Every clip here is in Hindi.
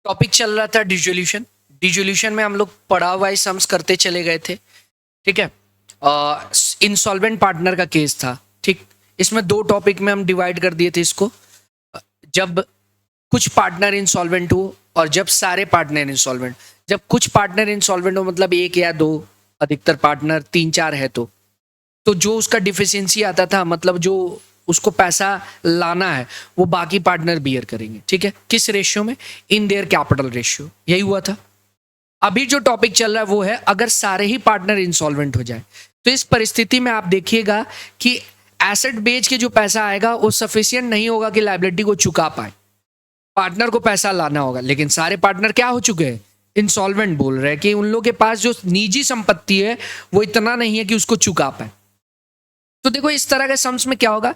टॉपिक चल रहा था डिसोल्यूशन। डिसोल्यूशन में हम लोग पढ़ा वाइज सम्स करते चले गए थे। ठीक है। इंसॉल्वेंट पार्टनर का केस था। ठीक। इसमें दो टॉपिक में हम डिवाइड कर दिए थे इसको। जब कुछ पार्टनर इंसॉल्वेंट हो और जब सारे पार्टनर इंसॉल्वेंट। जब कुछ पार्टनर इंसॉल्वेंट हो मतलब एक या दो, अधिकतर पार्टनर तीन चार है तो जो उसका डिफिशियंसी आता था, मतलब जो उसको पैसा लाना है, वो बाकी पार्टनर बियर करेंगे। ठीक है। किस रेशियो में? In their capital ratio. यही हुआ था। अभी जो टॉपिक चल रहा है वो है अगर सारे ही पार्टनर इंसॉल्वेंट हो जाए तो इस परिस्थिति में आप देखिएगा कि एसेट बेच के जो पैसा आएगा वो सफिशियंट नहीं होगा कि लायबिलिटी को चुका पाए। पार्टनर को पैसा लाना होगा, लेकिन सारे पार्टनर क्या हो चुके हैं? इंसॉल्वेंट। बोल रहे हैं कि उन लोगों के पास जो निजी संपत्ति है वो इतना नहीं है कि उसको चुका पाए। तो देखो इस तरह के सम्स में क्या होगा,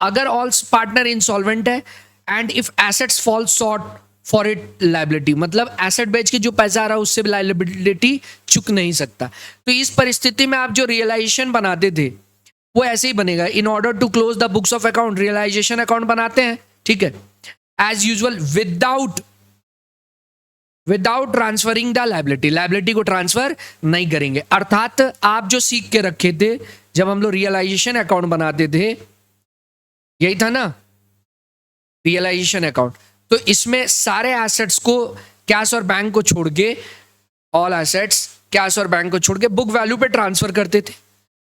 अगर ऑल पार्टनर इंसॉल्वेंट है and if assets fall short for it liability, मतलब एसेट बेच के जो पैसा आ रहा है उससे लायबिलिटी चुक नहीं सकता। तो इस परिस्थिति में आप जो रियलाइजेशन बनाते थे वो ऐसे ही बनेगा। In order to close the books of account, realization account बनाते हैं। ठीक है। As usual without transferring the liability, liability को ट्रांसफर नहीं करेंगे। अर्थात आप जो सीख के रखे थे जब हम लोग रियलाइजेशन अकाउंट बनाते थे, यही था ना रियलाइजेशन अकाउंट। तो इसमें सारे एसेट्स को कैश और बैंक को छोड़ के, ऑल एसेट्स कैश और बैंक को छोड़ के बुक वैल्यू पे ट्रांसफर करते थे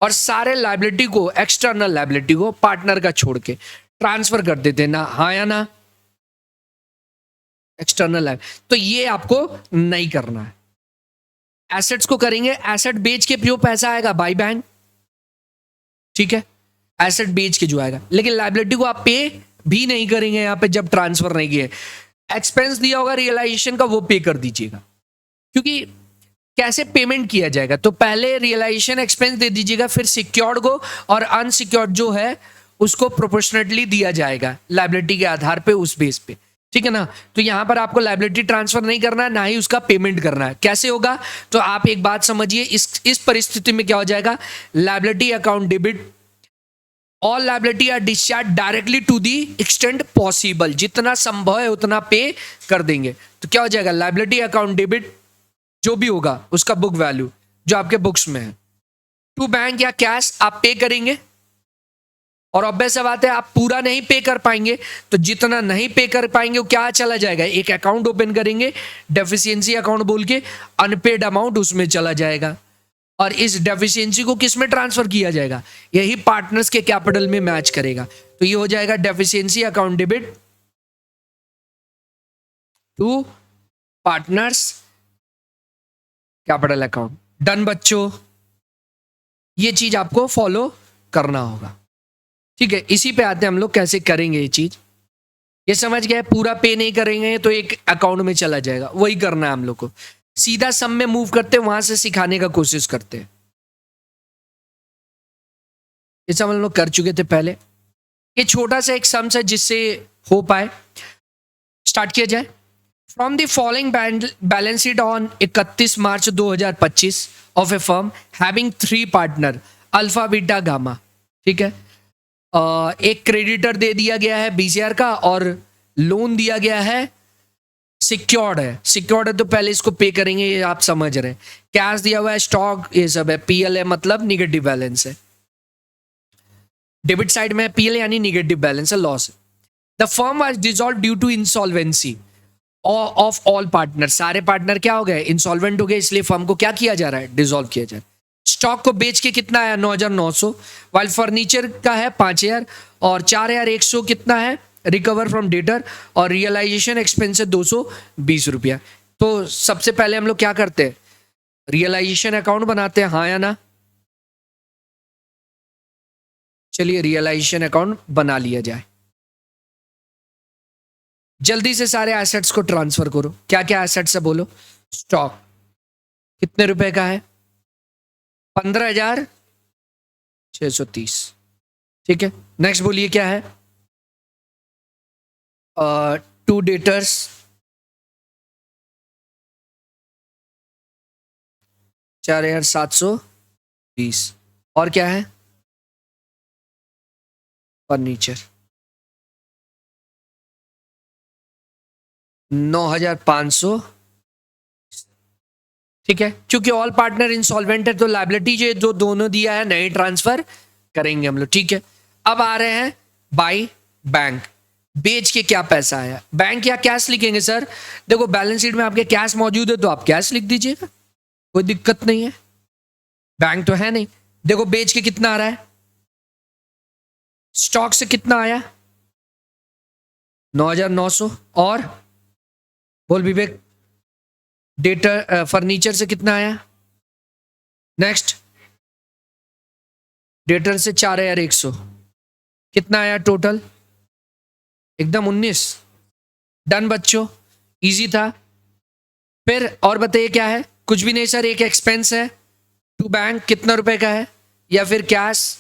और सारे लायबिलिटी को, एक्सटर्नल लायबिलिटी को पार्टनर का छोड़ के ट्रांसफर कर देते ना। हाँ या ना? एक्सटर्नल है तो ये आपको नहीं करना है। एसेट्स को करेंगे, एसेट बेच के जो पैसा आएगा बाई बैंक। ठीक है। एसेट बेच के जो आएगा, लेकिन लायबिलिटी को आप पे भी नहीं करेंगे यहां पे जब ट्रांसफर नहीं किए। एक्सपेंस दिया होगा रियलाइजेशन का, वो पे कर दीजिएगा। क्योंकि कैसे पेमेंट किया जाएगा, तो पहले रियलाइजेशन एक्सपेंस दे दीजिएगा, फिर सिक्योर्ड को और अनसिक्योर्ड जो है उसको प्रोपोर्शनेटली दिया जाएगा लायबिलिटी के आधार पे, उस बेस पे। ठीक है ना। तो यहां पर आपको लायबिलिटी ट्रांसफर नहीं करना है, ना ही उसका पेमेंट करना है। कैसे होगा? तो आप एक बात समझिए, इस परिस्थिति में क्या हो जाएगा, liability account debit, all liability are discharge directly to the extent possible, जितना संभव है उतना पे कर देंगे। तो क्या हो जाएगा, लायबिलिटी अकाउंट डेबिट जो भी होगा उसका बुक वैल्यू जो आपके बुक्स में है, टू बैंक या कैश आप पे करेंगे। और ऑब्वियस बात है आप पूरा नहीं पे कर पाएंगे, तो जितना नहीं पे कर पाएंगे वो क्या चला जाएगा, एक अकाउंट ओपन करेंगे डेफिशिएंसी अकाउंट बोल के, अनपेड अमाउंट उसमें चला जाएगा और इस डेफिशिएंसी को किस में ट्रांसफर किया जाएगा, यही पार्टनर्स के कैपिटल में मैच करेगा। तो ये हो जाएगा deficiency account debit to partners capital account. Done बच्चों, ये चीज आपको फॉलो करना होगा। ठीक है। इसी पे आते हैं हम लोग कैसे करेंगे ये चीज। ये समझ गए, पूरा पे नहीं करेंगे तो एक अकाउंट में चला जाएगा, वही करना है हम लोग को। सीधा सम में मूव करते वहां से सिखाने का कोशिश करते हैं। ये सब हम लोग कर चुके थे पहले। ये छोटा सा एक सम्स है जिससे हो पाए। स्टार्ट किया जाए। From the following balance sheet on 31 March 2025 of A firm having 3 partner alpha beta gamma. ठीक है। एक क्रेडिटर दे दिया गया है 20,000 का और लोन दिया गया है, सिक्योर्ड है। सिक्योर्ड है तो पहले इसको पे करेंगे, ये आप समझ रहे हैं। कैश दिया हुआ है, स्टॉक ये सब है, पीएल है मतलब निगेटिव बैलेंस है। डेबिट साइड में पीएल यानी निगेटिव बैलेंस है, लॉस है। The firm was dissolve due to insolvency of all partner, सारे पार्टनर क्या हो गए, इंसॉल्वेंट हो गए, इसलिए फर्म को क्या किया जा रहा है, डिसॉल्व किया जा रहा है। स्टॉक को बेच के कितना आया, 9,900, वाइल फर्नीचर का है 5,000 और 4,100 कितना है रिकवर फ्रॉम डेटर, और रियलाइजेशन एक्सपेंस है 220 रुपया। तो सबसे पहले हम लोग क्या करते हैं, रियलाइजेशन अकाउंट बनाते हैं। हाँ या ना? चलिए रियलाइजेशन अकाउंट बना लिया जाए। जल्दी से सारे एसेट्स को ट्रांसफर करो। क्या क्या एसेट्स है बोलो। स्टॉक कितने रुपए का है, 15,630। ठीक है। नेक्स्ट बोलिए क्या है, टू डेटर्स 4,720। और क्या है, फर्नीचर 9,500, ठीक है, क्योंकि ऑल पार्टनर इंसॉल्वेंट है तो लाइबिलिटी जो दोनों दिया है नहीं ट्रांसफर करेंगे हम लोग, ठीक है। अब आ रहे हैं बाई बैंक, बेच के क्या पैसा आया, बैंक या कैश लिखेंगे सर। देखो बैलेंस शीट में आपके कैश मौजूद है तो आप कैश लिख दीजिएगा, कोई दिक्कत नहीं है, बैंक तो है नहीं। देखो बेच के कितना आ रहा है, स्टॉक से कितना आया 9,900, और बोल विवेक डेटा फर्नीचर से कितना आया, नेक्स्ट डेटर से 4,100, कितना आया टोटल, एकदम 19। डन बच्चों, इजी था। फिर और बताइए क्या है, कुछ भी नहीं सर, एक एक्सपेंस है टू बैंक, कितना रुपए का है, या फिर कैश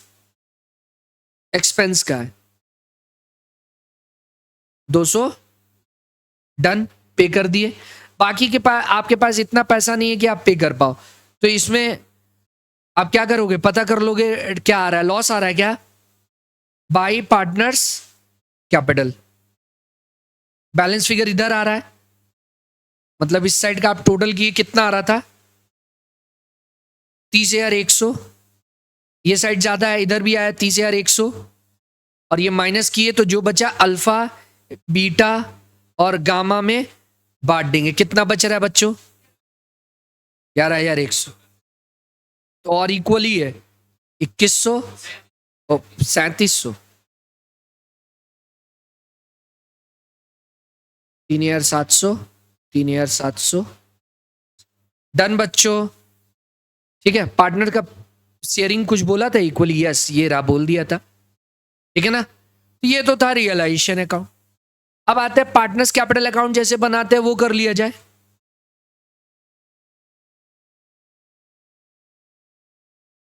एक्सपेंस का है 200, डन, पे कर दिए। बाकी के पास आपके पास इतना पैसा नहीं है कि आप पे कर पाओ, तो इसमें आप क्या करोगे, पता कर लोगे क्या आ रहा है, लॉस आ रहा है क्या, by partners capital, balance figure इधर आ रहा है, मतलब इस साइड का आप टोटल किए कितना आ रहा था 30,100, ये साइड ज्यादा है, इधर भी आया 30,100, और ये माइनस किए तो जो बचा अल्फा बीटा और गामा में बांट देंगे, कितना बच रहा है बच्चों 11,100, तो और इक्वली है 2,100 और 3,700, 3,700, 3,700, डन बच्चों, ठीक है। पार्टनर का शेयरिंग कुछ बोला था इक्वली, यस ये रहा, बोल दिया था, ठीक है ना। तो ये तो था रियलाइजेशन अकाउंट। अब आते हैं पार्टनर्स कैपिटल अकाउंट, जैसे बनाते हैं वो कर लिया जाए।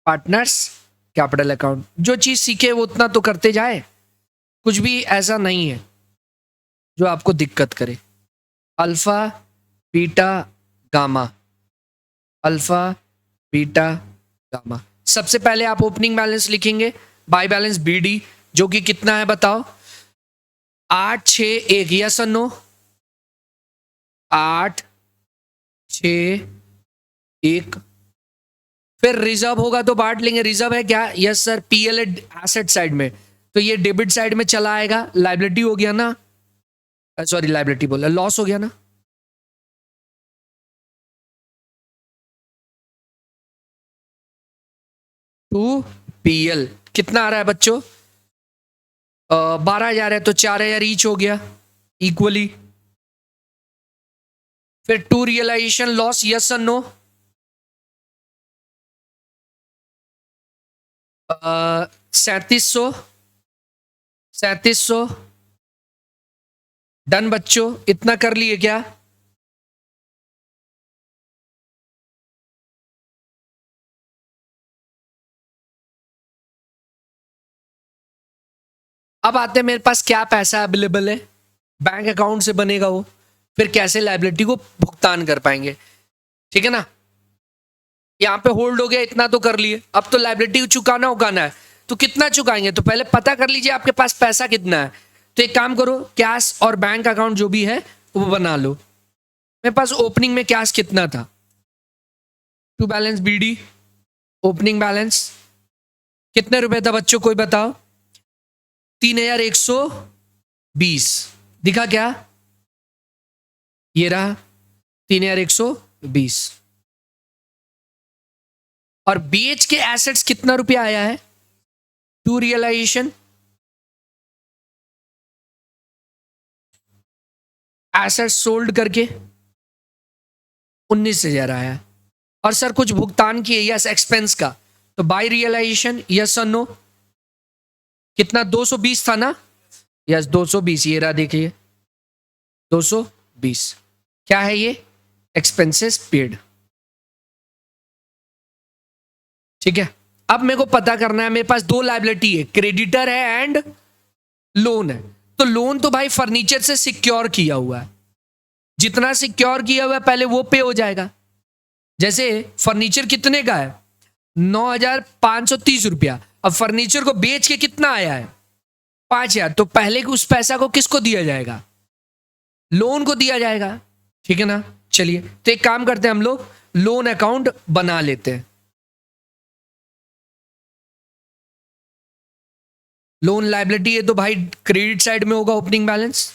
पार्टनर्स कैपिटल अकाउंट, जो चीज सीखे वो उतना तो करते जाए, कुछ भी ऐसा नहीं है जो आपको दिक्कत करे। Alpha beta gamma, alpha beta gamma, सबसे पहले आप ओपनिंग बैलेंस लिखेंगे, बाय बैलेंस बीडी, जो कि कितना है बताओ 861, यस और नो, 861। फिर रिजर्व होगा तो बांट लेंगे, रिजर्व है क्या, yes sir, PL asset side में, तो ये डेबिट साइड में चला आएगा, लाइबिलिटी हो गया ना, सॉरी लाइबिलिटी बोला, लॉस हो गया ना। टू पीएल कितना आ रहा है बच्चों 12,000 है तो 4,000 ईच हो गया इक्वली। फिर टू रियलाइजेशन लॉस, यस और नो, 3,700, 3,700, डन बच्चों, इतना कर लिए क्या, अब आते हैं मेरे पास क्या पैसा अवेलेबल है, बैंक अकाउंट से बनेगा वो, फिर कैसे लाइबिलिटी को भुगतान कर पाएंगे, ठीक है ना। यहां पे होल्ड हो गया, इतना तो कर लिए, अब तो लाइबिलिटी चुकाना उकाना है, तो कितना चुकाएंगे, तो पहले पता कर लीजिए आपके पास पैसा कितना है। तो एक काम करो, कैश और बैंक अकाउंट जो भी है वो बना लो। मेरे पास ओपनिंग में कैश कितना था, to balance BD, opening balance कितने रुपए था बच्चों कोई बताओ, 3,120, दिखा क्या, ये रहा 3,120। और बीएच के एसेट्स कितना रुपया आया है, टू रियलाइजेशन, एसेट सोल्ड करके 19,000 आया है। और सर कुछ भुगतान किए, यस एक्सपेंस का, तो बाय रियलाइजेशन, यस और नो, कितना 220 था ना, यस 220, ये रहा देखिए 220, क्या है ये, एक्सपेंसेस पेड, ठीक है। अब मेरे को पता करना है, मेरे पास दो लाइबिलिटी है, क्रेडिटर है एंड लोन है, तो लोन तो भाई फर्नीचर से सिक्योर किया हुआ है, जितना सिक्योर किया हुआ है पहले वो पे हो जाएगा। जैसे फर्नीचर कितने का है 9,530 रुपया, अब फर्नीचर को बेच के कितना आया है 5,000, तो पहले उस पैसा को किसको दिया जाएगा, लोन को दिया जाएगा, ठीक है ना। चलिए तो एक काम करते हैं, हम लोग लोन अकाउंट बना लेते हैं। लोन लायबिलिटी है तो भाई क्रेडिट साइड में होगा ओपनिंग बैलेंस।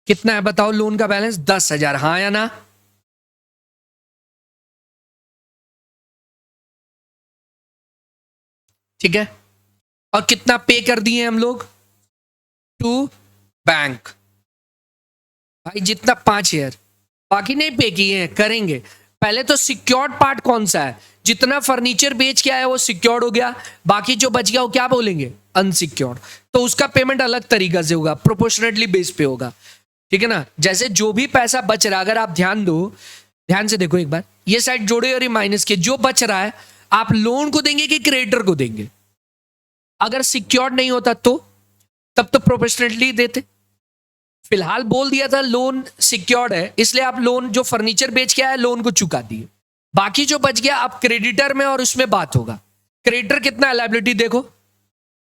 कितना है बताओ लोन का बैलेंस? 10,000, हाँ या ना? ठीक है। और कितना पे कर दिए हम लोग टू बैंक? भाई जितना 5,000, बाकी नहीं पे किए हैं, करेंगे। पहले तो सिक्योर्ड पार्ट कौन सा है? जितना फर्नीचर बेच के आया वो सिक्योर्ड हो गया, बाकी जो बच गया वो क्या बोलेंगे? अनसिक्योर्ड। तो उसका पेमेंट अलग तरीका से होगा, प्रोपोर्शनेटली बेस पे होगा, ठीक है ना। जैसे जो भी पैसा बच रहा है, अगर आप ध्यान दो, ध्यान से देखो एक बार, ये साइड जोड़े और ये माइनस के, जो बच रहा है आप लोन को देंगे कि क्रेडिटर को देंगे? अगर सिक्योर्ड नहीं होता तो तब तो प्रोपोर्शनेटली देते। फिलहाल बोल दिया था लोन सिक्योर्ड है, इसलिए आप लोन जो फर्नीचर बेच के आया लोन को चुका दिए। बाकी जो बच गया अब क्रेडिटर में और उसमें बात होगा। क्रेडिटर कितना है लायबिलिटी देखो,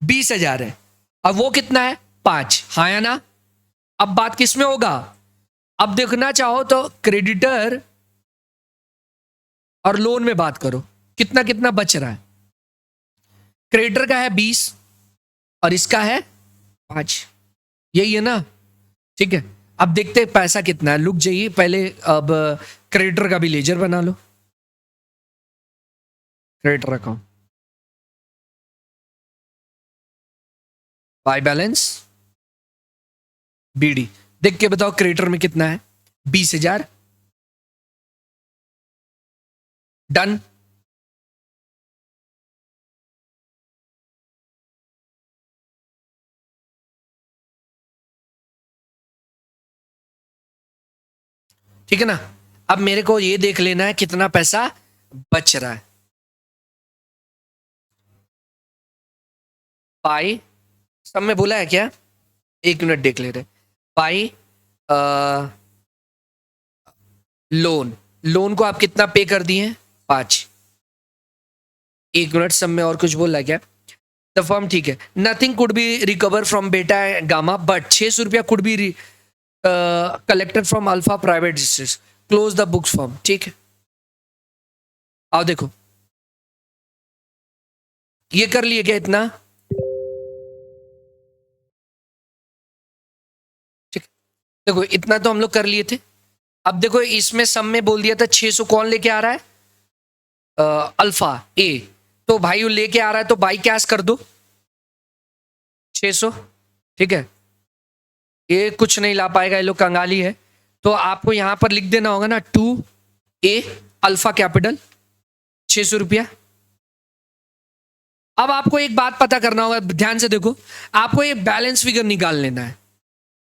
20,000 है, अब वो कितना है? 5, हाँ या ना? अब बात किस में होगा? अब देखना चाहो तो क्रेडिटर और लोन में बात करो, कितना कितना बच रहा है। क्रेडिटर का है 20 और इसका है 5, यही है ना? ठीक है। अब देखते हैं पैसा कितना है, लुक जाइए पहले। अब क्रेडिटर का भी लेजर बना लो, creditor account, by balance BD. देख के बताओ क्रेडिटर में कितना है? 20,000। डन। ठीक है ना। अब मेरे को ये देख लेना है कितना पैसा बच रहा है। पाई, सब में बोला है क्या? एक मिनट देख ले रहे। पाई लोन, लोन को आप कितना पे कर दिए हैं? 5। एक मिनट, सब में और कुछ बोला है क्या? द फर्म, ठीक है। Nothing could be recover from बेटा गामा बट 600 रुपया could be collected from alpha private district, close the books form. ठीक है, आओ देखो ये कर लिए क्या इतना? ठीक, देखो इतना तो हम लोग कर लिए थे। अब देखो इसमें सम में बोल दिया था 600 कौन लेके आ रहा है? अल्फा ए। तो भाई वो लेके आ रहा है तो बाई कैश कर दो 600। ठीक है, ये कुछ नहीं ला पाएगा, ये लोग कंगाली है। तो आपको यहां पर लिख देना होगा ना 2A अल्फा कैपिटल 600 रुपया। अब आपको एक बात पता करना होगा, ध्यान से देखो, आपको ये बैलेंस फिगर निकाल लेना है,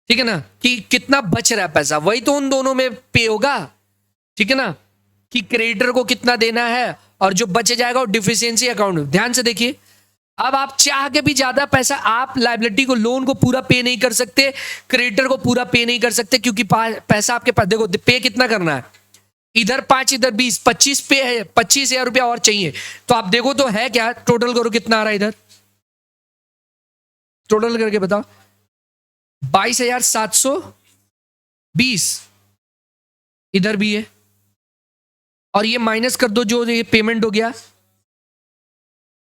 ठीक है ना, कि कितना बच रहा है पैसा, वही तो उन दोनों में पे होगा। ठीक है ना, कि क्रेडिटर को कितना देना है और जो बच जाएगा वो डिफिशियंसी अकाउंट। ध्यान से देखिए, अब आप चाह के भी ज्यादा पैसा, आप लायबिलिटी को, लोन को पूरा पे नहीं कर सकते, क्रेडिटर को पूरा पे नहीं कर सकते, क्योंकि पैसा आपके पास, देखो पे कितना करना है, इधर 5 इधर 20, 25 पे है, 25,000 रुपया और चाहिए। तो आप देखो तो है क्या, टोटल करो कितना आ रहा है इधर, टोटल करके बताओ। 22,720 इधर भी है, और ये माइनस कर दो जो ये पेमेंट हो गया,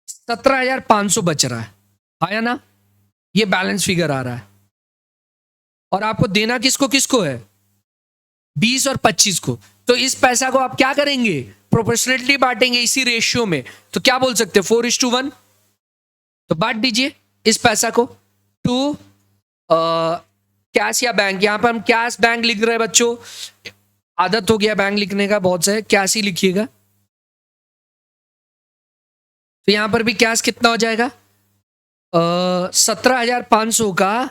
17,500 बच रहा है, आया ना? ये बैलेंस फिगर आ रहा है। और आपको देना किसको किसको है? 20 और 25 को। तो इस पैसा को आप क्या करेंगे? प्रोपोर्शनेटली बांटेंगे इसी रेशियो में। तो क्या बोल सकते हैं? 4:1। तो बांट दीजिए इस पैसा को टू कैश या बैंक। यहां पर हम कैश बैंक लिख रहे हैं बच्चों, आदत हो गया बैंक लिखने का बहुत से, कैश ही लिखिएगा। तो यहां पर भी कैश कितना हो जाएगा? 17,500 का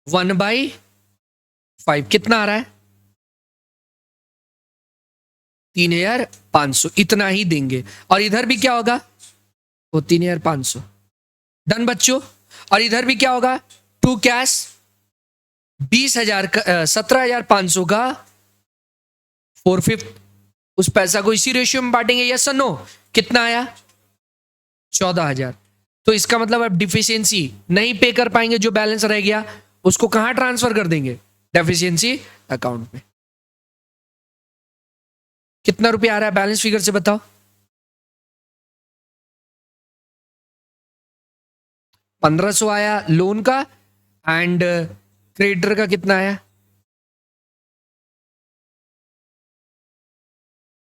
1/5 कितना आ रहा है? 3,500, इतना ही देंगे। और इधर भी क्या होगा? वो 3,500 डन बच्चों। और इधर भी क्या होगा? टू कैश 20,000 का 17,500 का 4/5। उस पैसा को इसी रेशियो में बांटेंगे, यस और नो? कितना आया? 14,000। तो इसका मतलब अब डिफिशियंसी नहीं पे कर पाएंगे, जो बैलेंस रह गया उसको कहां ट्रांसफर कर देंगे? डेफिशिएंसी अकाउंट में। कितना रुपया आ रहा है बैलेंस फिगर से बताओ? 1500 आया लोन का, एंड क्रेडिटर का कितना आया?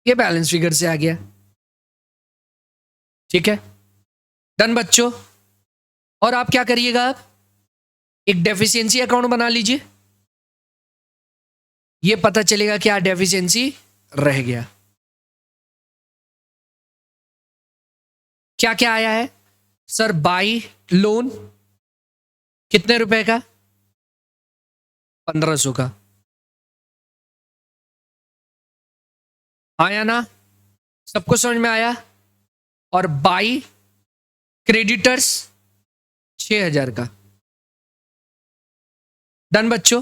ये बैलेंस फिगर से आ गया। ठीक है, डन बच्चों। और आप क्या करिएगा, आप एक डेफिशिएंसी अकाउंट बना लीजिए, ये पता चलेगा क्या डेफिशिएंसी रह गया। क्या क्या आया है सर? बाई लोन कितने रुपए का? 1500 का। आया ना? सबको समझ में आया? और बाई क्रेडिटर्स 6000 का। डन बच्चों।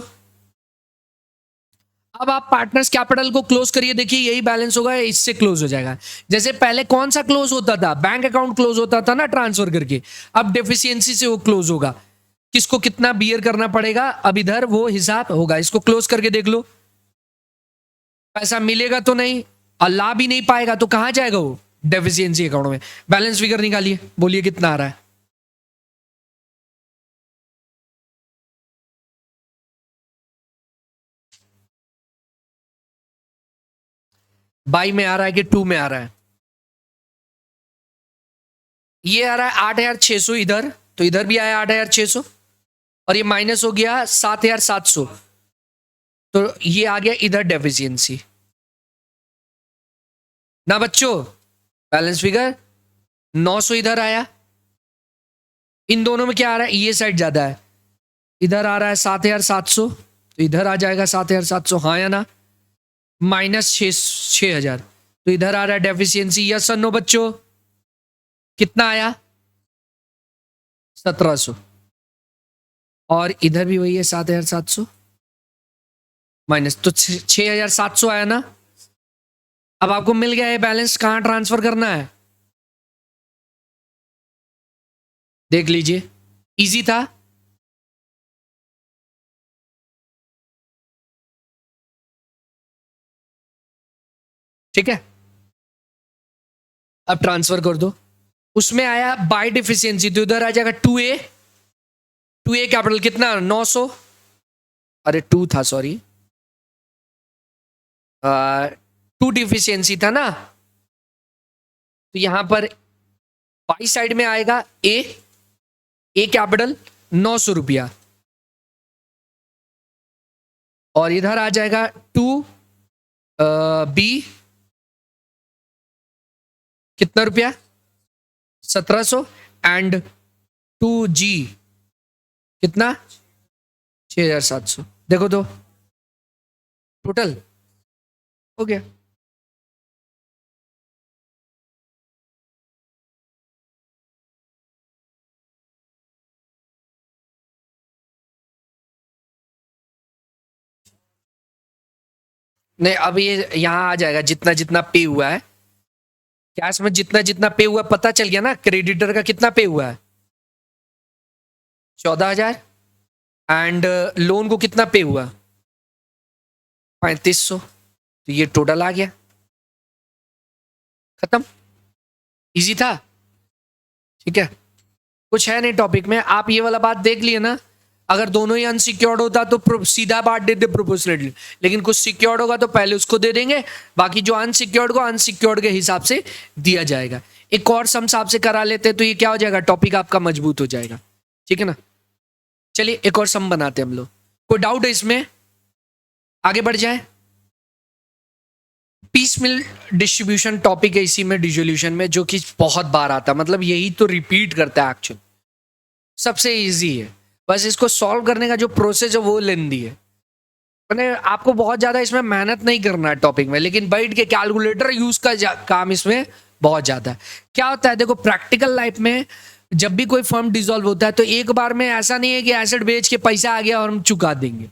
अब आप पार्टनर्स कैपिटल को क्लोज करिए, देखिए यही बैलेंस होगा, इससे क्लोज हो जाएगा। जैसे पहले कौन सा क्लोज होता था? बैंक अकाउंट क्लोज होता था ना ट्रांसफर करके, अब डेफिशिएंसी से वो क्लोज होगा। किसको कितना बियर करना पड़ेगा, अब इधर वो हिसाब होगा। इसको क्लोज करके देख लो, पैसा मिलेगा तो नहीं, और ला भी नहीं पाएगा तो कहां जाएगा वो? डेफिशिएंसी अकाउंट में। बैलेंस फिगर निकालिए, बोलिए कितना आ रहा है? बाई में आ रहा है कि टू में आ रहा है? ये आ रहा है 8600 इधर, तो इधर भी आया 8600, और ये माइनस हो गया 7700, तो ये आ गया इधर डेफिशिएंसी ना बच्चों। बैलेंस फिगर 900 इधर आया। इन दोनों में क्या आ रहा है? ये साइड ज्यादा है, इधर आ रहा है 7700, तो इधर आ जाएगा 7700, हाँ या ना? माइनस 6000, तो इधर आ रहा है डेफिशिएंसी। यस और नो बच्चों? कितना आया? 1700, और इधर भी वही है 7700 माइनस, तो 6700 आया ना? अब आपको मिल गया है बैलेंस, कहां ट्रांसफर करना है देख लीजिए, इजी था। ठीक है, अब ट्रांसफर कर दो। उसमें आया बाय डिफिशियंसी, तो इधर आ जाएगा 2A। 2A कैपिटल कितना? 900, अरे 2 था सॉरी, 2 डिफिशियंसी था ना, तो यहां पर बाई साइड में आएगा ए कैपिटल 900 रुपया, और इधर आ जाएगा 2B कितना रुपया? 1700, एंड 2G कितना? 6700। देखो तो टोटल हो गया। नहीं, अब ये यहां आ जाएगा जितना जितना पे हुआ है कैश में, जितना जितना पे हुआ पता चल गया ना। क्रेडिटर का कितना पे हुआ है? 14000, एंड लोन को कितना पे हुआ? 3500, तो ये टोटल आ गया, खत्म। इजी था। ठीक है, कुछ है नहीं टॉपिक में, आप ये वाला बात देख लिए ना। अगर दोनों ही अनसिक्योर्ड होता तो सीधा बांट देते प्रोपोर्शनली, लेकिन कुछ सिक्योर्ड होगा तो पहले उसको दे देंगे, बाकी जो अनसिक्योर्ड को अनसिक्योर्ड के हिसाब से दिया जाएगा। एक और सम आपसे करा लेते तो ये क्या हो जाएगा, टॉपिक आपका मजबूत हो जाएगा। ठीक है ना? चलिए एक और सम बनाते हैं हम लोग। कोई डाउट है इसमें? आगे बढ़ जाए। पीस मिल डिस्ट्रीब्यूशन टॉपिक है इसी में, डिसोल्यूशन में, जो कि बहुत बार आता है, मतलब यही तो रिपीट करता है एक्चुअल। सबसे इजी है, बस इसको सॉल्व करने का जो प्रोसेस है वो लेंदी है। मैंने आपको बहुत ज्यादा इसमें मेहनत नहीं करना है टॉपिक में, लेकिन बैठ के कैलकुलेटर यूज का काम इसमें बहुत ज्यादा है। क्या होता है देखो, प्रैक्टिकल लाइफ में जब भी कोई फर्म डिसॉल्व होता है तो एक बार में ऐसा नहीं है कि एसेट बेच के पैसा आ गया और हम चुका देंगे।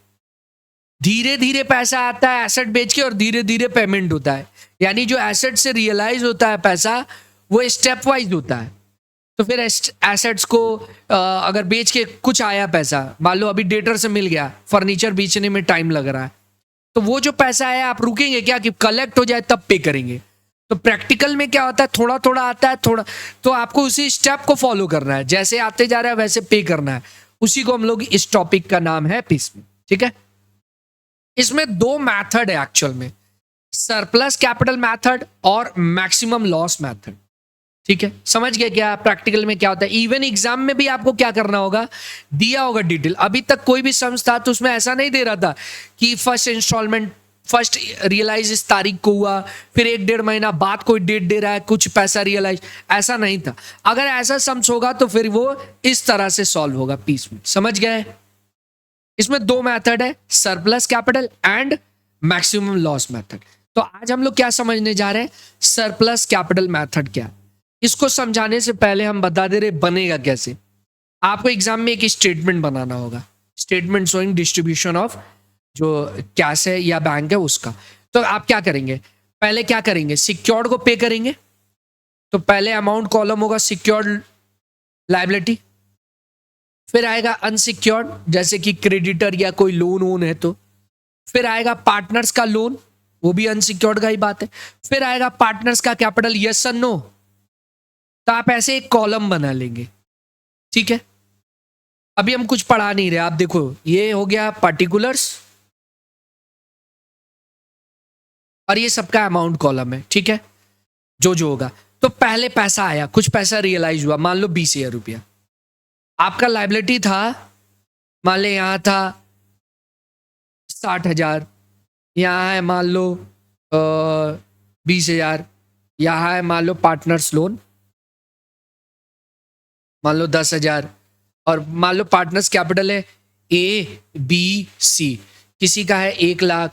धीरे धीरे पैसा आता है एसेट बेच के, और धीरे धीरे पेमेंट होता है। यानी जो एसेट से रियलाइज होता है पैसा, वो स्टेप वाइज होता है। तो फिर एसेट्स को अगर बेच के कुछ आया पैसा, मान लो अभी डेटर से मिल गया, फर्नीचर बेचने में टाइम लग रहा है, तो वो जो पैसा आया आप रुकेंगे क्या कि कलेक्ट हो जाए तब पे करेंगे? तो प्रैक्टिकल में क्या होता है, थोड़ा थोड़ा आता है थोड़ा, तो आपको उसी स्टेप को फॉलो करना है, जैसे आते जा रहा है वैसे पे करना है। उसी को हम लोग, इस टॉपिक का नाम है पीसमेंट। ठीक है, इसमें दो मेथड है एक्चुअल में, सरप्लस कैपिटल मेथड और मैक्सिमम लॉस मेथड। ठीक है, समझ गए क्या प्रैक्टिकल में क्या होता है? इवन एग्जाम में भी आपको क्या करना होगा, दिया होगा डिटेल। अभी तक कोई भी सम्स था तो उसमें ऐसा नहीं दे रहा था कि फर्स्ट इंस्टॉलमेंट फर्स्ट रियलाइज इस तारीख को हुआ, फिर 1-1.5 महीना बाद कोई डेट दे रहा है, कुछ पैसा रियलाइज, ऐसा नहीं था। अगर ऐसा सम्स होगा तो फिर वो इस तरह से सॉल्व होगा पीस में। समझ गए? इसमें दो मेथड है, surplus capital and maximum loss method. तो आज हम लोग क्या समझने जा रहे हैं, सरप्लस कैपिटल मेथड क्या है। इसको समझाने से पहले हम बता दे रहे बनेगा कैसे। आपको एग्जाम में एक स्टेटमेंट बनाना होगा, स्टेटमेंट शोइंग डिस्ट्रीब्यूशन ऑफ जो कैश है या बैंक है उसका। तो आप क्या करेंगे, पहले क्या करेंगे, सिक्योर्ड को पे करेंगे। तो पहले अमाउंट कॉलम होगा सिक्योर्ड लायबिलिटी, फिर आएगा अनसिक्योर्ड जैसे कि क्रेडिटर या कोई लोन वोन है तो, फिर आएगा पार्टनर्स का लोन, वो भी अनसिक्योर्ड का ही बात है, फिर आएगा पार्टनर्स का कैपिटल, यस और नो। तो आप ऐसे एक कॉलम बना लेंगे। ठीक है, अभी हम कुछ पढ़ा नहीं रहे, आप देखो ये हो गया पार्टिकुलर्स और ये सबका अमाउंट कॉलम है। ठीक है, जो होगा, तो पहले पैसा आया, कुछ पैसा रियलाइज हुआ, मान लो 20,000 रुपया आपका लाइबिलिटी था, मान लो यहां था 60,000, यहां है मान लो 20,000, यहां है मान लो पार्टनर्स लोन मान लो 10,000, और मान लो पार्टनर्स कैपिटल है ABC, किसी का है 1,00,000,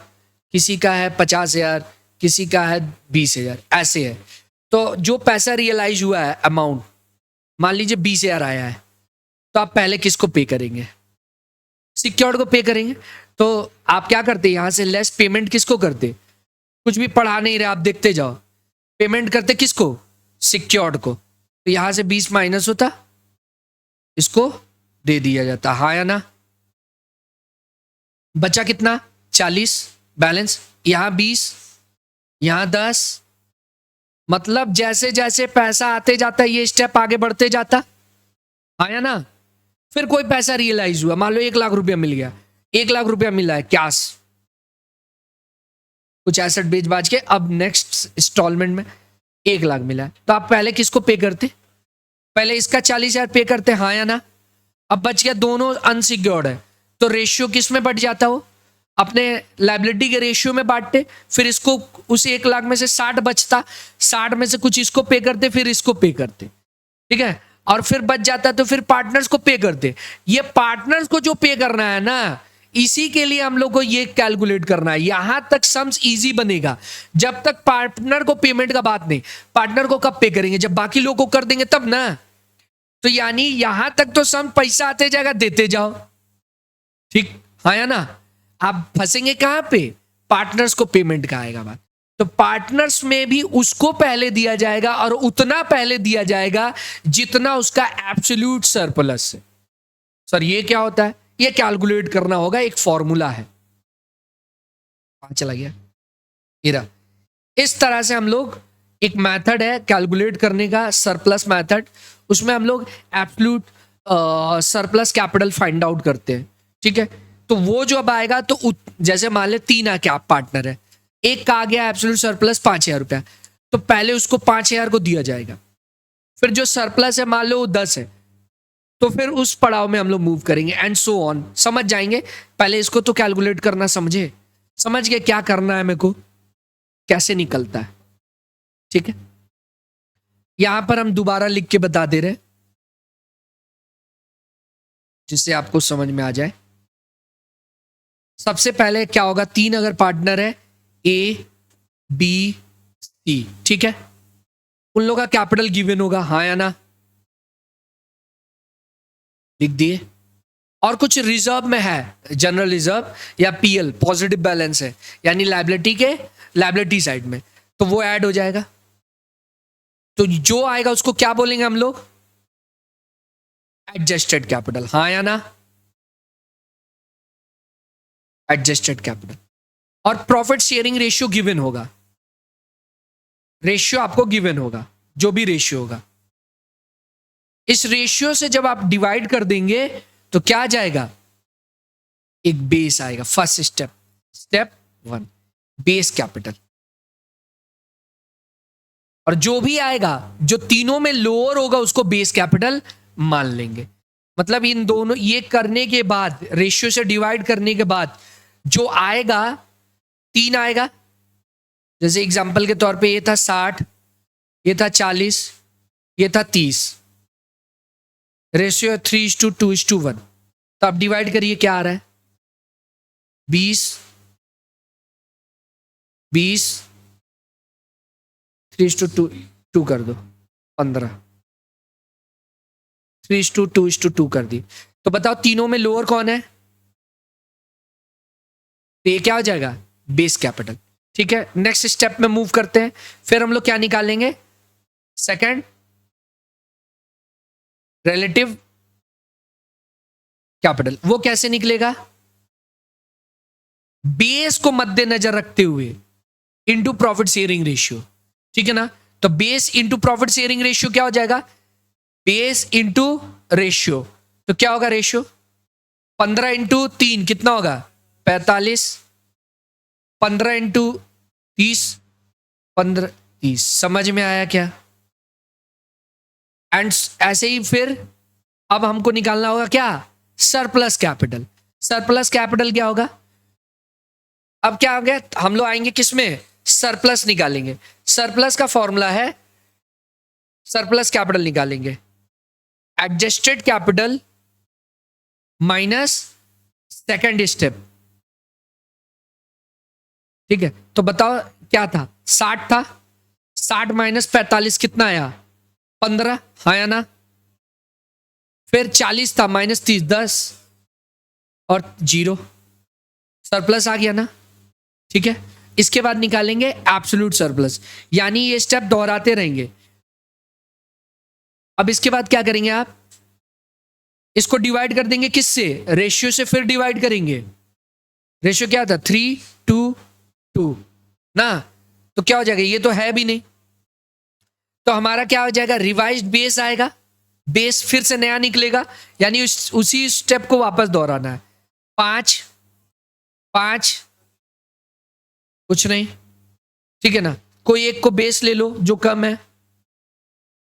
किसी का है 50,000, किसी का है 20,000, ऐसे है। तो जो पैसा रियलाइज हुआ है अमाउंट, मान लीजिए 20,000 आया है, तो आप पहले किसको पे करेंगे, सिक्योर्ड को पे करेंगे। तो आप क्या करते, यहां से लेस पेमेंट किसको करते, कुछ भी पढ़ा नहीं रहे आप देखते जाओ, पेमेंट करते किसको, सिक्योर्ड को। तो यहां से 20 माइनस होता, इसको दे दिया जाता, हाँ या ना। बचा कितना, 40 बैलेंस, यहां 20, यहां 10, मतलब जैसे जैसे पैसा आते जाता ये स्टेप आगे बढ़ते जाता, हाँ या ना। फिर कोई पैसा रियलाइज हुआ, मान लो 1,00,000 रुपया मिल गया, 1,00,000 रुपया मिला है कैश, कुछ एसेट बेच बाज के, अब नेक्स्ट इंस्टॉलमेंट में 1,00,000 मिला है, तो आप पहले किसको पे करते, पहले इसका 40,000 पे करते, हाँ या ना। अब बच गया, दोनों अनसिक्योर्ड है, तो रेशियो किस में बढ़ जाता, वो अपने लाइबिलिटी के रेशियो में बांटते, फिर इसको उस 1,00,000 में से 60 बचता, 60 में से कुछ इसको पे करते, फिर इसको पे करते। ठीक है, और फिर बच जाता तो फिर पार्टनर्स को पे करते। ये पार्टनर्स को जो पे करना है ना, इसी के लिए हम लोग को ये कैलकुलेट करना है। यहां तक सम्स इजी बनेगा जब तक पार्टनर को पेमेंट का बात नहीं, पार्टनर को कब पे करेंगे, जब बाकी लोग को कर देंगे तब ना। तो यानी यहां तक तो सम पैसा आते जाएगा, देते जाओ, ठीक, हाँ या ना। आप फंसेंगे कहां पे, पार्टनर्स को पेमेंट का आएगा बात, तो पार्टनर्स में भी उसको पहले दिया जाएगा और उतना पहले दिया जाएगा जितना उसका एब्सोल्यूट सरप्लस है। सर ये क्या होता है, ये कैलकुलेट करना होगा, एक फॉर्मूला है। कहां चला गया इरा। इस तरह से हम लोग, एक मेथड है कैलकुलेट करने का, सरप्लस मेथड, उसमें हम लोग absolute surplus capital find out करते हैं। ठीक है, तो वो जो अब आएगा, तो जैसे मान ले 3 क्या पार्टनर है, एक का आ गया एब्सोल्यूट सरप्लस 5,000 रुपया, तो पहले उसको 5,000 को दिया जाएगा, फिर जो सरप्लस है मान लो वो 10 है, तो फिर उस पड़ाव में हम लोग मूव करेंगे एंड सो ऑन। समझ जाएंगे, पहले इसको तो कैलकुलेट करना समझे, समझ गए क्या करना है मेरे को, कैसे निकलता है। ठीक है, यहां पर हम दोबारा लिख के बता दे रहे जिससे आपको समझ में आ जाए। सबसे पहले क्या होगा, 3 अगर पार्टनर है ABC, ठीक है, उन लोगों का कैपिटल गिवन होगा, हाँ या ना, लिख दिए। और कुछ रिजर्व में है, जनरल रिजर्व या PL पॉजिटिव बैलेंस है, यानी लायबिलिटी के लायबिलिटी साइड में, तो वो ऐड हो जाएगा। तो जो आएगा उसको क्या बोलेंगे हम लोग, एडजस्टेड कैपिटल, हाँ या ना, एडजस्टेड कैपिटल। और प्रॉफिट शेयरिंग रेशियो गिवन होगा, रेशियो आपको गिवन होगा, जो भी रेशियो होगा, इस रेशियो से जब आप डिवाइड कर देंगे तो क्या आ जाएगा, एक बेस आएगा। First step, step 1, base capital. और जो भी आएगा, जो तीनों में लोअर होगा, उसको बेस कैपिटल मान लेंगे। मतलब इन दोनों, ये करने के बाद, रेशियो से डिवाइड करने के बाद जो आएगा, 3 आएगा। जैसे एग्जांपल के तौर पे ये था 60, ये था 40, ये था 30, रेशियो 3:2:1। तो आप डिवाइड करिए, क्या आ रहा है, 20, 20, 3:2 कर दो, 15, 3:2 कर दी। तो बताओ तीनों में लोअर कौन है, तो ये क्या हो जाएगा, बेस कैपिटल। ठीक है, नेक्स्ट स्टेप में मूव करते हैं। फिर हम लोग क्या निकालेंगे, सेकंड, रिलेटिव कैपिटल। वो कैसे निकलेगा, बेस को मद्देनजर रखते हुए इनटू प्रॉफिट शेयरिंग रेशियो। ठीक है ना, तो base into profit sharing ratio क्या हो जाएगा, बेस इंटू रेशियो। तो क्या होगा रेशियो, 15 इंटू 3 कितना होगा, 45, 15 इंटू 30, 15, 30। समझ में आया क्या। एंड ऐसे ही फिर अब हमको निकालना होगा क्या, सरप्लस कैपिटल। सरप्लस कैपिटल क्या होगा, अब क्या हो गया, हम लोग आएंगे किसमें, सरप्लस निकालेंगे। सरप्लस का फॉर्मूला है, सरप्लस कैपिटल निकालेंगे, adjusted capital minus second step. ठीक है, तो बताओ क्या था, 60 था, 60 माइनस 45 कितना आया, 15, हाँ या ना। फिर 40 था, माइनस 30, 10 और 0, सरप्लस आ गया ना। ठीक है, इसके बाद निकालेंगे एब्सोल्यूट सरप्लस, यानी ये स्टेप दोहराते रहेंगे। अब इसके बाद क्या करेंगे आप, इसको डिवाइड कर देंगे किससे, रेशियो से, फिर डिवाइड करेंगे। रेशियो क्या था, 3:2 ना, तो क्या हो जाएगा, ये तो है भी नहीं, तो हमारा क्या हो जाएगा, रिवाइज्ड बेस आएगा, बेस फिर से नया निकलेगा, यानी उसी स्टेप को वापस दोहराना है। 5, 5, कुछ नहीं, ठीक है ना, कोई एक को बेस ले लो जो कम है,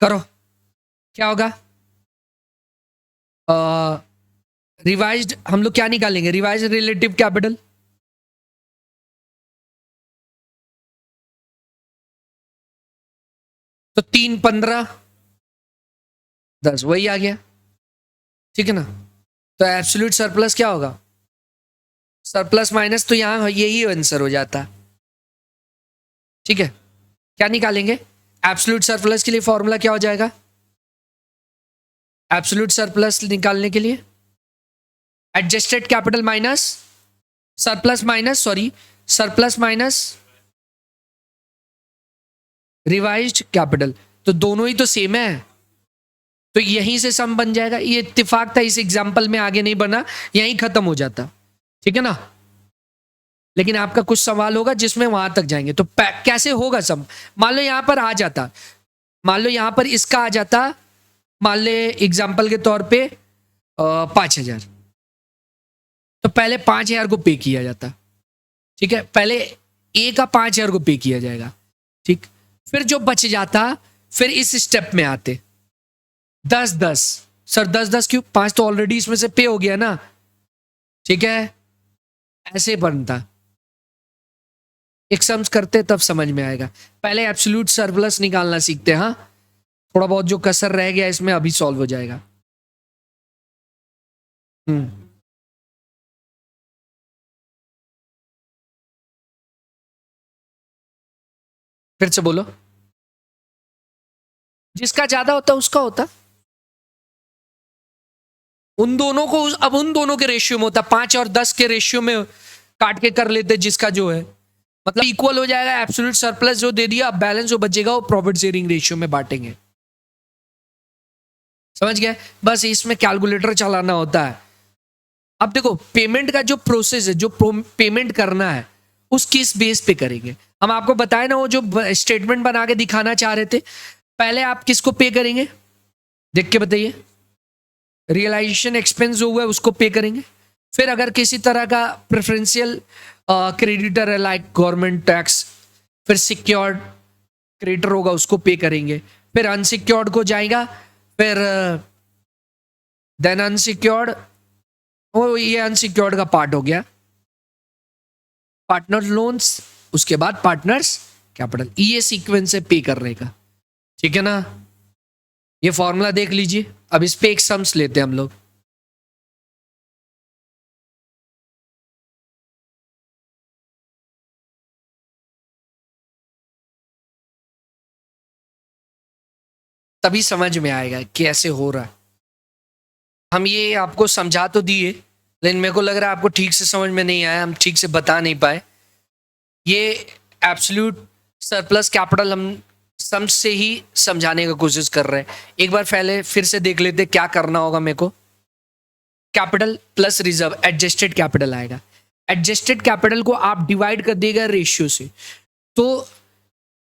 करो, क्या होगा, रिवाइज्ड, हम लोग क्या निकालेंगे, रिवाइज्ड रिलेटिव कैपिटल। तो 3, 15, 10, वही आ गया। ठीक है ना, तो एब्सोल्यूट सरप्लस क्या होगा, सरप्लस माइनस, तो यहां यही आंसर हो जाता। ठीक है, क्या निकालेंगे, एब्सोल्यूट सरप्लस के लिए फॉर्मूला क्या हो जाएगा, एब्सोल्यूट सरप्लस निकालने के लिए adjusted capital minus surplus minus, sorry, surplus minus revised capital, तो दोनों ही तो सेम है, तो यहीं से सम बन जाएगा। ये इत्तेफाक था, इस एग्जाम्पल में आगे नहीं बना, यहीं खत्म हो जाता। ठीक है ना, लेकिन आपका कुछ सवाल होगा जिसमें वहां तक जाएंगे। तो कैसे होगा सम, मान लो यहां पर आ जाता, मान लो यहां पर इसका आ जाता, मान ले एग्जाम्पल के तौर पे 5,000, तो पहले 5,000 को पे किया जाता। ठीक है, पहले ए का 5,000 को पे किया जाएगा। ठीक, फिर जो बच जाता, फिर इस स्टेप में आते 10-10, सर 10-10 क्यों, 5 तो ऑलरेडी इसमें से पे हो गया ना। ठीक है, ऐसे बनता, एक सम्स करते तब समझ में आएगा। पहले एब्सोल्यूट सरप्लस निकालना सीखते हैं, हाँ, थोड़ा बहुत जो कसर रह गया इसमें अभी सॉल्व हो जाएगा। फिर से बोलो, जिसका ज्यादा होता उसका होता, उन दोनों को, अब उन दोनों के रेशियो में होता, 5 और 10 के रेशियो में काट के कर लेते जिसका जो है, मतलब इक्वल हो जाएगा। एब्सोल्यूट सरप्लस जो दे दिया, अब बैलेंस जो बचेगा वो प्रॉफिट शेयरिंग रेशियो में बांटेंगे। समझ गया? बस इसमें कैलकुलेटर चलाना होता है। अब देखो पेमेंट का जो प्रोसेस है, जो पेमेंट करना है उस किस बेस पे करेंगे। हम आपको बताए ना, वो जो स्टेटमेंट बना के दिखाना चाह रहे थे, पहले आप किसको पे करेंगे देख के बताइए। रियलाइजेशन एक्सपेंस जो हुआ है उसको पे करेंगे। फिर अगर किसी तरह का प्रेफरेंशियल क्रेडिटर है लाइक गवर्नमेंट टैक्स, फिर सिक्योर्ड क्रेडिटर होगा उसको पे करेंगे। फिर अनसिक्योर्ड को जाएगा, फिर देन अनसिक्योर्ड, वो ये अनसिक्योर्ड का पार्ट हो गया। पार्टनर लोन्स, उसके बाद पार्टनर्स कैपिटल, ये सीक्वेंस है पे करने का। ठीक है ना? ये फॉर्मूला देख लीजिए। अब इस पे एक सम्स लेते हैं हम लोग। तभी समझ में आएगा कैसे हो रहा है। हम ये आपको समझा तो दिए, लेकिन मेरे को लग रहा है आपको ठीक से समझ में नहीं आया, हम ठीक से बता नहीं पाए। ये एब्सोल्यूट सरप्लस कैपिटल हम सम से ही समझाने की कोशिश कर रहे हैं। एक बार पहले फिर से देख लेते क्या करना होगा मेरे को। Capital plus reserve adjusted capital आएगा। एडजस्टेड कैपिटल को आप डिवाइड कर देगा रेशियो से, तो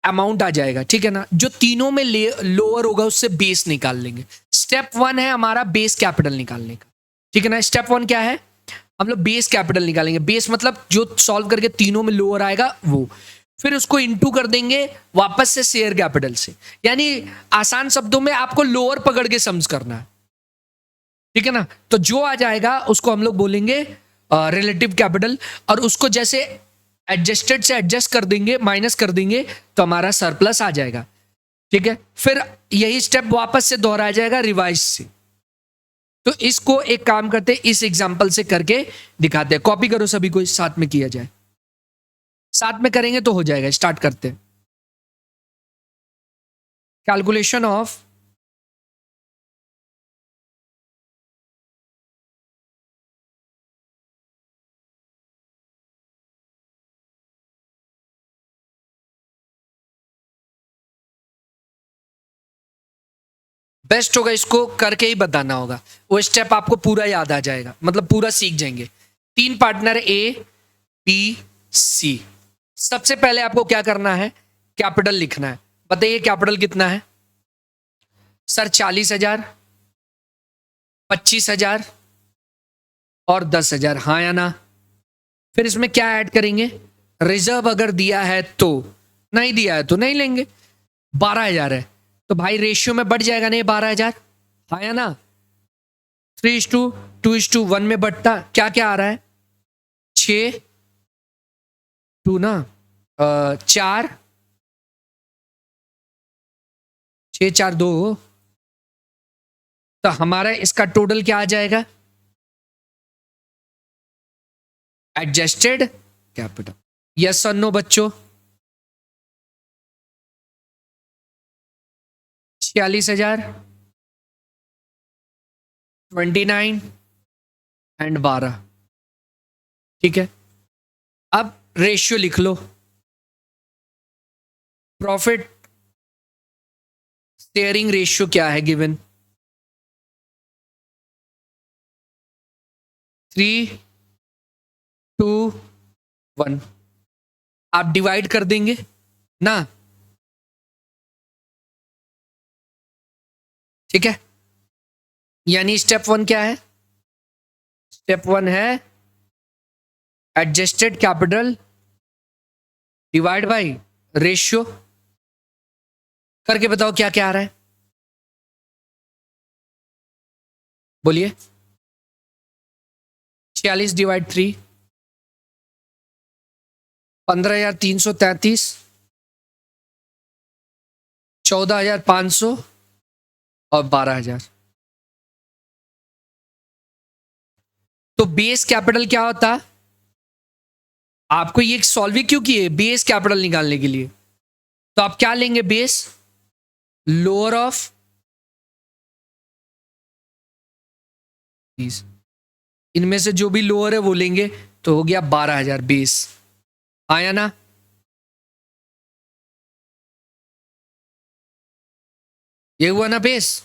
अमाउंट आ जाएगा। ठीक है ना? जो तीनों में लोअर होगा उससे बेस निकाल लेंगे। स्टेप वन है हमारा बेस कैपिटल निकालने का। ठीक है ना? स्टेप वन क्या है? हम लोग बेस कैपिटल निकालेंगे। बेस मतलब जो सॉल्व करके तीनों में लोअर आएगा वो, फिर उसको इंटू कर देंगे वापस से शेयर कैपिटल से। यानी आसान शब्दों में आपको लोअर पकड़ के सम्स करना है। ठीक है ना? तो जो आ जाएगा उसको हम लोग बोलेंगे रिलेटिव कैपिटल, और उसको जैसे एडजस्टेड से एडजस्ट कर देंगे, माइनस कर देंगे, तो हमारा सरप्लस आ जाएगा। ठीक है? फिर यही स्टेप वापस से दोहराया जाएगा रिवाइज से। तो इसको एक काम करते हैं, इस एग्जांपल से करके दिखाते हैं। कॉपी करो सभी को, साथ में किया जाए। साथ में करेंगे तो हो जाएगा। स्टार्ट करते हैं। कैलकुलेशन ऑफ बेस्ट होगा, इसको करके ही बताना होगा। वो स्टेप आपको पूरा याद आ जाएगा, मतलब पूरा सीख जाएंगे। तीन पार्टनर ए बी सी। सबसे पहले आपको क्या करना है? कैपिटल लिखना है। बताइए कैपिटल कितना है सर? 40,000, 25,000 और 10,000, हाँ या ना? फिर इसमें क्या ऐड करेंगे? रिजर्व अगर दिया है तो, नहीं दिया है तो नहीं लेंगे। 12,000 है तो भाई रेशियो में बढ़ जाएगा नहीं 12,000, हाँ या ना? 3:2:1 में बढ़ता क्या क्या आ रहा है? 6:2 ना, 4, 6:4:2, तो हमारा इसका टोटल क्या आ जाएगा? Adjusted capital. यस और नो बच्चों? 46,000, 29 एंड 12। ठीक है? अब रेशियो लिख लो। प्रॉफिट शेयरिंग रेशियो क्या है गिवन? 3:1। आप डिवाइड कर देंगे ना? ठीक है? यानी स्टेप वन क्या है? स्टेप वन है adjusted capital divide by ratio. करके बताओ क्या क्या आ रहा है, बोलिए। 46/3, 15,333, 14,500 और 12,000। तो बेस कैपिटल क्या होता? आपको ये सॉल्व क्यों किए? बेस कैपिटल निकालने के लिए। तो आप क्या लेंगे? बेस लोअर ऑफ दीज, इनमें से जो भी लोअर है वो लेंगे, तो हो गया 12,000 बेस। आया ना? ये हुआ ना बेस?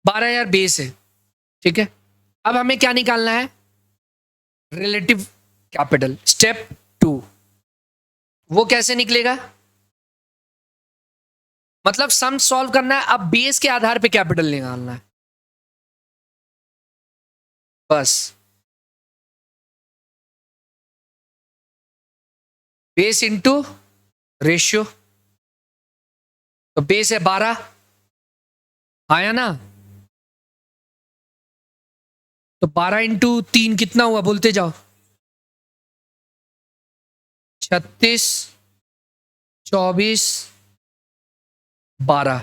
12,000 बेस है, ठीक है। अब हमें क्या निकालना है, रिलेटिव कैपिटल, स्टेप 2। वो कैसे निकलेगा, मतलब सम सॉल्व करना है, अब बेस के आधार पे कैपिटल निकालना है बस। बेस इंटू रेशियो, तो बेस है 12, आया ना। तो 12 × 3 कितना हुआ, बोलते जाओ। 36, 24, 12,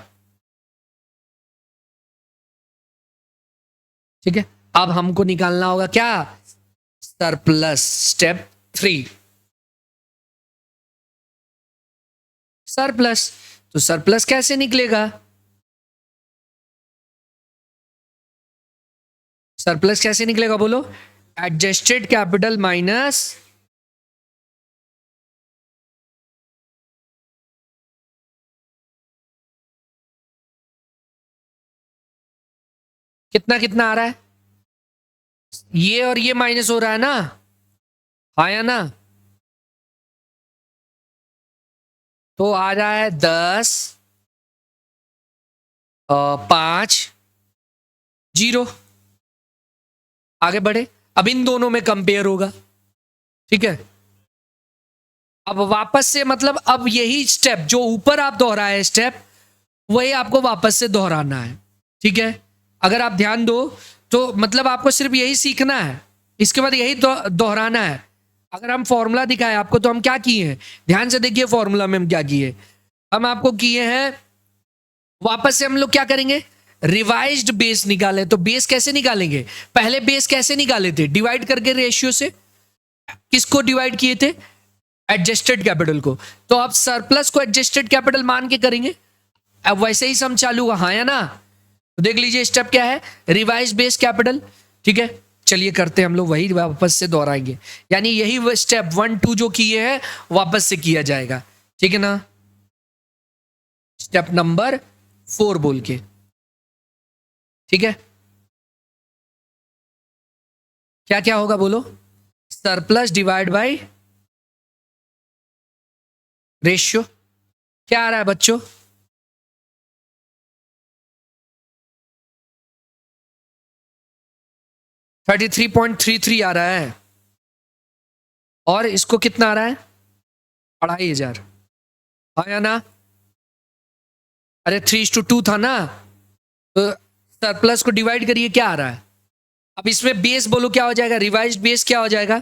ठीक है। अब हमको निकालना होगा क्या, सरप्लस, स्टेप 3, सरप्लस। तो सरप्लस कैसे निकलेगा, सरप्लस कैसे निकलेगा बोलो, एडजस्टेड कैपिटल माइनस, कितना कितना आ रहा है, ये और ये माइनस हो रहा है ना, आया ना। तो आ रहा है 10, 5, 0। आगे बढ़े, अब इन दोनों में कंपेयर होगा, ठीक है। अब वापस से मतलब अब यही स्टेप जो ऊपर आप दोहराए स्टेप, वही आपको वापस से दोहराना है, ठीक है। अगर आप ध्यान दो तो मतलब आपको सिर्फ यही सीखना है, इसके बाद यही दोहराना है। अगर हम फॉर्मूला दिखाए आपको तो हम क्या किए हैं, ध्यान से देखिए फॉर्मूला में हम क्या किए, हम आपको किए हैं, वापस से हम लोग क्या करेंगे, रिवाइज्ड बेस निकाले। तो बेस कैसे निकालेंगे, पहले बेस कैसे निकाले थे, डिवाइड करके रेशियो से, किसको डिवाइड किए थे, एडजस्टेड कैपिटल को। तो अब सरप्लस को एडजस्टेड कैपिटल मान के करेंगे, अब वैसे ही सम चालू हुआ, हाँ या ना। तो देख लीजिए स्टेप क्या है, रिवाइज बेस कैपिटल, ठीक है। चलिए करते हैं हम लोग वही वापस से दोहराएंगे, यानी यही स्टेप 1 2 जो किए हैं वापस से किया जाएगा, ठीक है ना। स्टेप नंबर 4 बोल के, ठीक है। क्या क्या होगा बोलो, सरप्लस डिवाइड बाय रेशियो, क्या आ रहा है बच्चों, 33.33 आ रहा है, और इसको कितना आ रहा है, 2,500, आया ना। अरे 3:2 था ना, तो सरप्लस को डिवाइड करिए, क्या आ रहा है। अब इसमें बेस बोलो क्या हो जाएगा, रिवाइज बेस क्या हो जाएगा,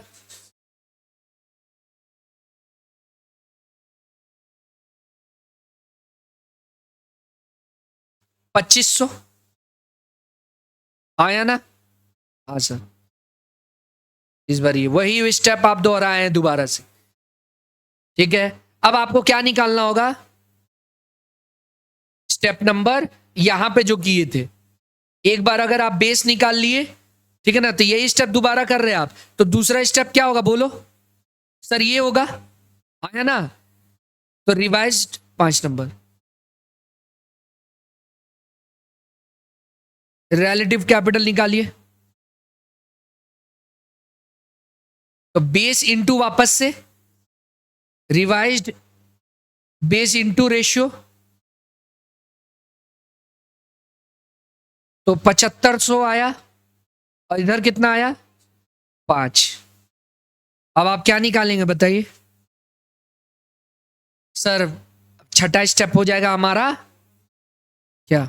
2,500, आया ना। हाँ सर, इस बार ये वही स्टेप आप दोहराए हैं दोबारा से, ठीक है। अब आपको क्या निकालना होगा, स्टेप नंबर यहां पे जो किए थे, एक बार अगर आप बेस निकाल लिए, ठीक है ना, तो यही स्टेप दोबारा कर रहे हैं आप, तो दूसरा स्टेप क्या होगा बोलो, सर ये होगा, आया ना। तो रिवाइज्ड 5 नंबर, रिलेटिव कैपिटल निकालिए, तो बेस इंटू वापस से रिवाइज्ड बेस इंटू रेशियो, तो 7,500 आया, और इधर कितना आया, 5। अब आप क्या निकालेंगे बताइए, सर छठा स्टेप हो जाएगा हमारा क्या,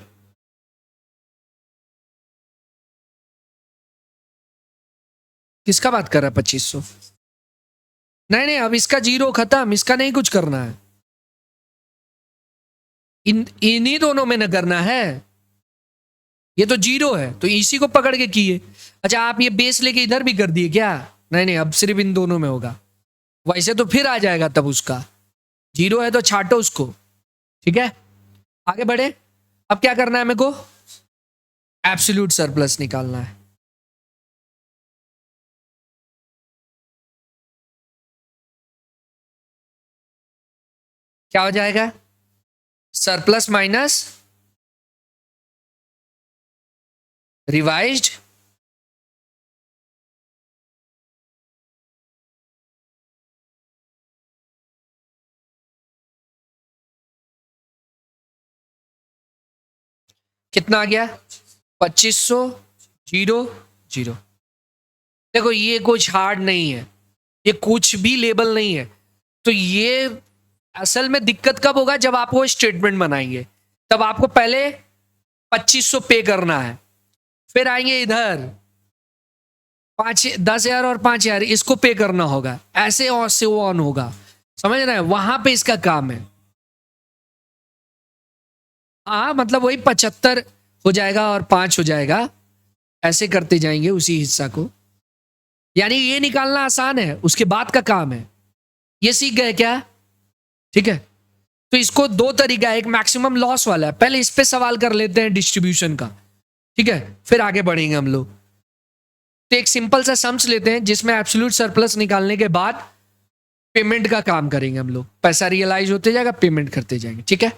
किसका बात कर रहा है 2,500, नहीं नहीं, अब इसका जीरो खत्म, इसका नहीं कुछ करना है, इन्हीं दोनों में न करना है, ये तो जीरो है तो इसी को पकड़ के किए। अच्छा आप ये बेस लेके इधर भी कर दिए क्या, नहीं नहीं, अब सिर्फ इन दोनों में होगा, वैसे तो फिर आ जाएगा तब उसका, जीरो है तो छाटो उसको, ठीक है। आगे बढ़े, अब क्या करना है मेरे को, एब्सोल्यूट सरप्लस निकालना है, क्या हो जाएगा, सरप्लस माइनस रिवाइज्ड कितना आ गया 2500 जीरो जीरो। देखो ये कुछ हार्ड नहीं है, ये कुछ भी लेबल नहीं है। तो ये असल में दिक्कत कब होगा, जब आप वो स्टेटमेंट बनाएंगे, तब आपको पहले 2500 पे करना है, फिर आएंगे इधर 10,000 और 5,000 इसको पे करना होगा, ऐसे और से वो ऑन होगा, समझ रहे हैं, वहां पे इसका काम है। हाँ मतलब वही 75 हो जाएगा और 5 हो जाएगा, ऐसे करते जाएंगे उसी हिस्सा को। यानी ये निकालना आसान है, उसके बाद का काम है। ये सीख गए क्या? ठीक है, तो इसको दो तरीका है, एक मैक्सिमम लॉस वाला है, पहले इस पे सवाल कर लेते हैं डिस्ट्रीब्यूशन का, ठीक है, फिर आगे बढ़ेंगे हम लोग। तो एक सिंपल सा सम्स लेते हैं जिसमें एब्सोल्यूट सरप्लस निकालने के बाद पेमेंट का काम करेंगे हम लोग, पैसा रियलाइज होते जाएगा, पेमेंट करते जाएंगे, ठीक है।